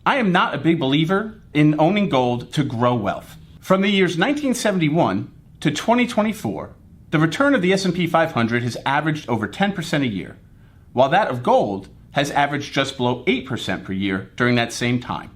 I am not a big believer in owning gold to grow wealth. From the years 1971 to 2024, the return of the S&P 500 has averaged over 10% a year, while that of gold has averaged just below 8% per year during that same time.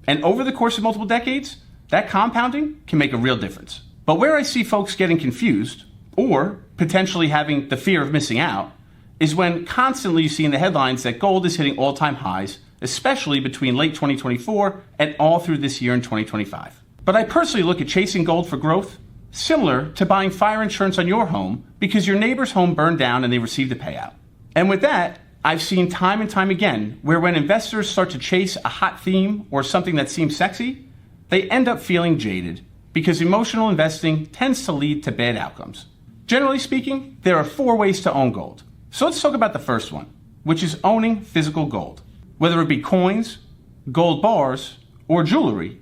And over the course of multiple decades, that compounding can make a real difference. But where I see folks getting confused, or potentially having the fear of missing out, is when constantly you see in the headlines that gold is hitting all-time highs, especially between late 2024 and all through this year in 2025. But I personally look at chasing gold for growth similar to buying fire insurance on your home because your neighbor's home burned down and they received a payout. And with that, I've seen time and time again where when investors start to chase a hot theme or something that seems sexy, they end up feeling jaded because emotional investing tends to lead to bad outcomes. Generally speaking, there are 4 ways to own gold. So let's talk about the first one, which is owning physical gold. Whether it be coins, gold bars, or jewelry,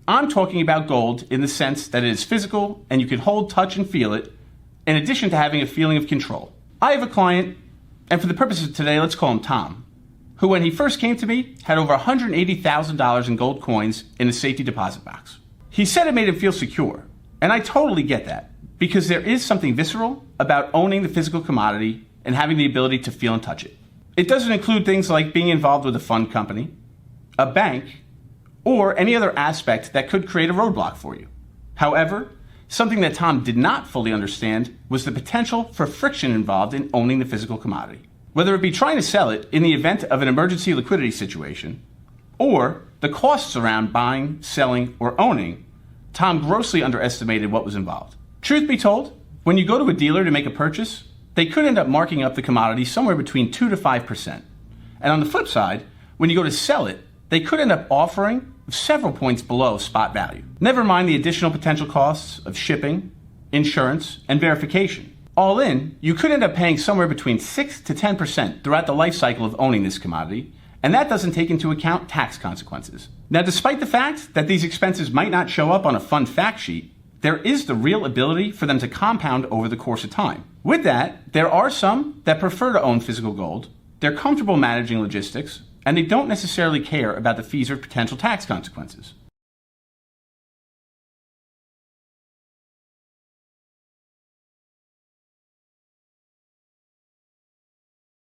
I'm talking about gold in the sense that it is physical and you can hold, touch, and feel it, in addition to having a feeling of control. I have a client, and for the purposes of today, let's call him Tom, who when he first came to me had over $180,000 in gold coins in a safety deposit box. He said it made him feel secure, and I totally get that, because there is something visceral about owning the physical commodity and having the ability to feel and touch it. It doesn't include things like being involved with a fund company, a bank, or any other aspect that could create a roadblock for you. However, something that Tom did not fully understand was the potential for friction involved in owning the physical commodity. Whether it be trying to sell it in the event of an emergency liquidity situation, or the costs around buying, selling, or owning, Tom grossly underestimated what was involved. Truth be told, when you go to a dealer to make a purchase, they could end up marking up the commodity somewhere between 2 to 5%. And on the flip side, when you go to sell it, they could end up offering several points below spot value. Never mind the additional potential costs of shipping, insurance, and verification. All in, you could end up paying somewhere between 6 to 10% throughout the life cycle of owning this commodity, and that doesn't take into account tax consequences. Now, despite the fact that these expenses might not show up on a fund fact sheet, there is the real ability for them to compound over the course of time. With that, there are some that prefer to own physical gold, they're comfortable managing logistics, and they don't necessarily care about the fees or potential tax consequences.